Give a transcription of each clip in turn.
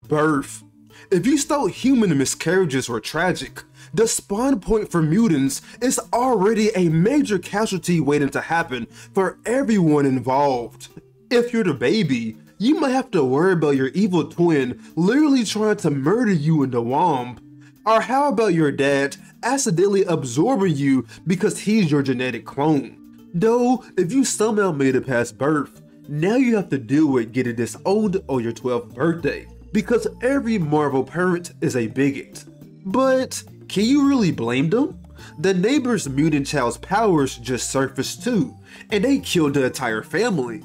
Birth. If you thought human miscarriages were tragic, the spawn point for mutants is already a major casualty waiting to happen for everyone involved. If you're the baby, you might have to worry about your evil twin literally trying to murder you in the womb. Or how about your dad accidentally absorbing you because he's your genetic clone? Though, if you somehow made it past birth, now you have to deal with getting disowned on your 12th birthday, because every Marvel parent is a bigot. But can you really blame them? The neighbor's mutant child's powers just surfaced too, and they killed the entire family.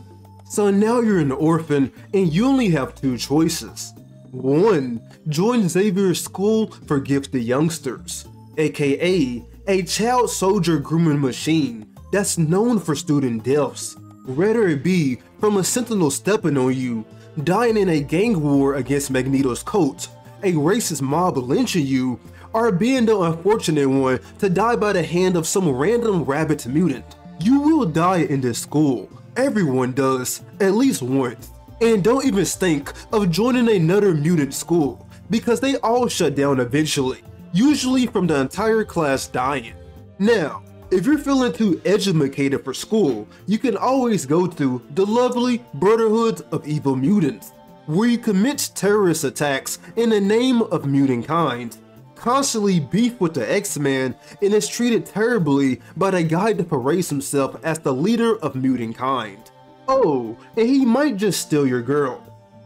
So now you're an orphan and you only have two choices. 1. Join Xavier's School for Gifted Youngsters, aka a child soldier grooming machine that's known for student deaths. Rather it be from a sentinel stepping on you, dying in a gang war against Magneto's cult, a racist mob lynching you, or being the unfortunate one to die by the hand of some random rabbit mutant. You will die in this school. Everyone does, at least once. And don't even think of joining another mutant school, because they all shut down eventually, usually from the entire class dying. Now, if you're feeling too educated for school, you can always go to the lovely Brotherhood of Evil Mutants, where you commit terrorist attacks in the name of mutant kind, constantly beef with the X-Men, and is treated terribly by the guy that parades himself as the leader of mutant kind. Oh, and he might just steal your girl.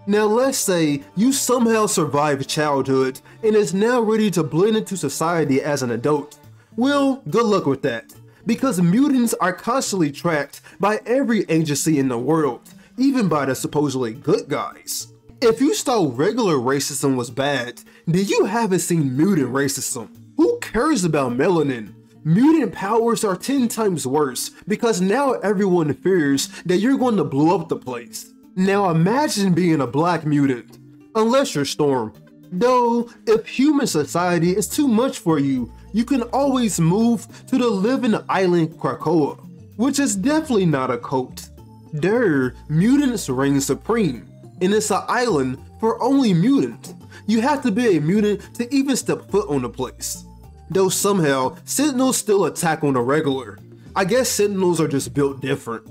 Now let's say you somehow survived childhood and is now ready to blend into society as an adult. Well, good luck with that, because mutants are constantly tracked by every agency in the world, even by the supposedly good guys. If you thought regular racism was bad, then you haven't seen mutant racism. Who cares about melanin? Mutant powers are 10 times worse, because now everyone fears that you're going to blow up the place. Now imagine being a black mutant, unless you're Storm. Though, if human society is too much for you, you can always move to the living island Krakoa, which is definitely not a cult. There, mutants reign supreme, and it's an island for only mutants. You have to be a mutant to even step foot on the place. Though somehow, Sentinels still attack on the regular. I guess Sentinels are just built different.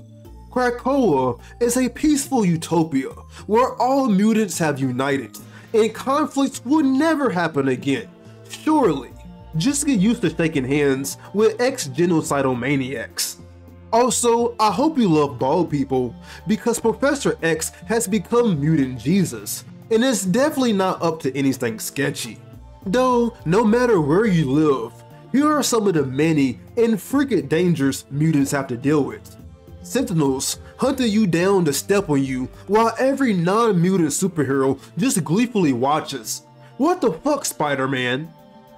Krakoa is a peaceful utopia where all mutants have united, and conflicts will never happen again, surely. Just get used to shaking hands with ex-genocidal maniacs. Also, I hope you love bald people, because Professor X has become Mutant Jesus, and it's definitely not up to anything sketchy. Though, no matter where you live, here are some of the many and freaking dangers mutants have to deal with. Sentinels hunting you down to step on you, while every non-mutant superhero just gleefully watches. What the fuck, Spider-Man?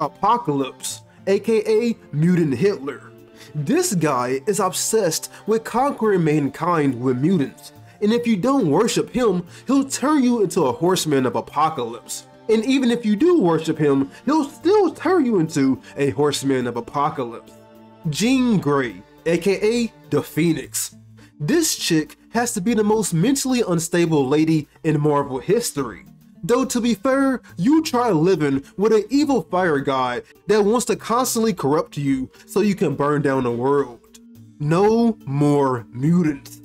Apocalypse, aka Mutant Hitler. This guy is obsessed with conquering mankind with mutants, and if you don't worship him, he'll turn you into a horseman of apocalypse. And even if you do worship him, he'll still turn you into a horseman of apocalypse. Jean Grey, aka the Phoenix. This chick has to be the most mentally unstable lady in Marvel history. Though to be fair, you try living with an evil fire god that wants to constantly corrupt you so you can burn down the world. No more mutants.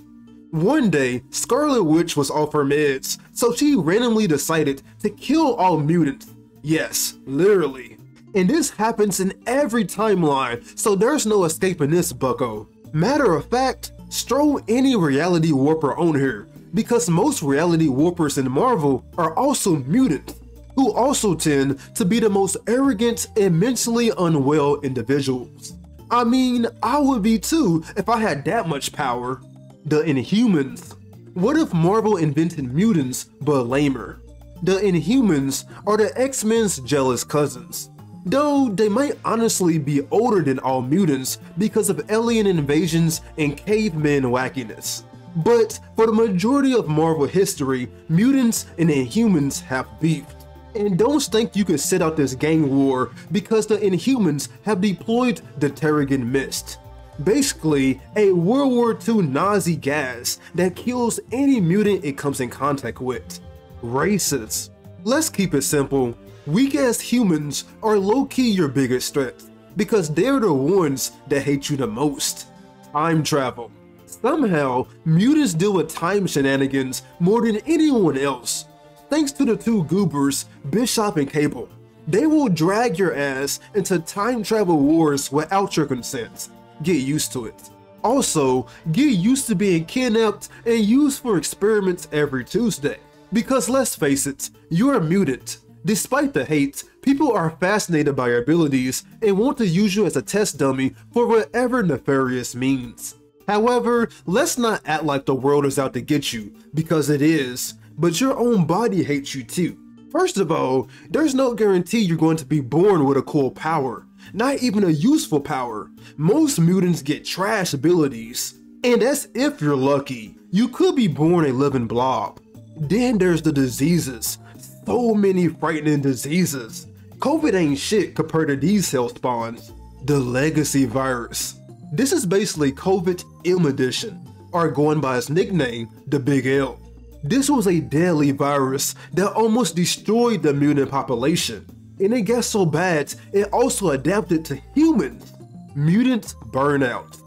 One day, Scarlet Witch was off her meds, so she randomly decided to kill all mutants. Yes, literally. And this happens in every timeline, so there's no escaping this, bucko. Matter of fact, stroll any reality warper on here, because most reality warpers in Marvel are also mutants, who also tend to be the most arrogant and mentally unwell individuals. I mean, I would be too if I had that much power. The Inhumans. What if Marvel invented mutants but lamer? The Inhumans are the X-Men's jealous cousins. Though they might honestly be older than all mutants because of alien invasions and caveman wackiness. But for the majority of Marvel history, mutants and Inhumans have beefed. And don't think you can sit out this gang war because the Inhumans have deployed the Terrigen Mist. Basically, a World War II Nazi gas that kills any mutant it comes in contact with. Racists. Let's keep it simple. Weak-ass humans are low-key your biggest threat, because they're the ones that hate you the most. Time travel. Somehow, mutants deal with time shenanigans more than anyone else. Thanks to the two goobers, Bishop and Cable. They will drag your ass into time travel wars without your consent. Get used to it. Also, get used to being kidnapped and used for experiments every Tuesday. Because let's face it, you're a mutant. Despite the hate, people are fascinated by your abilities and want to use you as a test dummy for whatever nefarious means. However, let's not act like the world is out to get you, because it is, but your own body hates you too. First of all, there's no guarantee you're going to be born with a cool power, not even a useful power. Most mutants get trash abilities, and that's if you're lucky. You could be born a living blob. Then there's the diseases. So many frightening diseases. COVID ain't shit compared to these cell spawns. The legacy virus. This is basically COVID M edition, or going by its nickname, the Big L. This was a deadly virus that almost destroyed the mutant population, and it got so bad it also adapted to humans. Mutant burnout.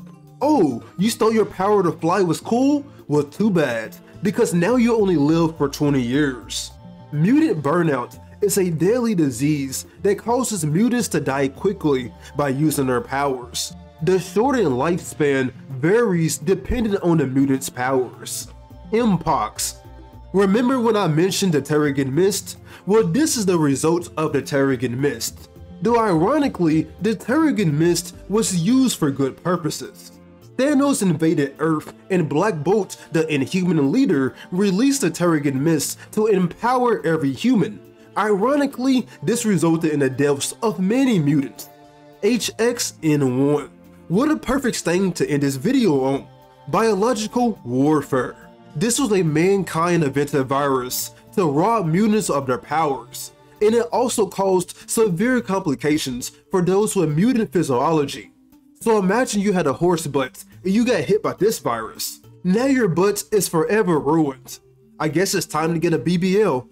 Oh, you thought your power to fly was cool? Well, too bad, because now you only live for 20 years. Mutant burnout is a deadly disease that causes mutants to die quickly by using their powers. The shortened lifespan varies depending on the mutant's powers. Mpox. Remember when I mentioned the Terrigen Mist? Well, this is the result of the Terrigen Mist. Though ironically, the Terrigen Mist was used for good purposes. Thanos invaded Earth, and Black Bolt, the Inhuman leader, released the Terrigen Mist to empower every human. Ironically, this resulted in the deaths of many mutants. HXN1. What a perfect thing to end this video on. Biological warfare. This was a mankind-invented virus to rob mutants of their powers, and it also caused severe complications for those with mutant physiology. So imagine you had a horse butt and you got hit by this virus. Now your butt is forever ruined. I guess it's time to get a BBL.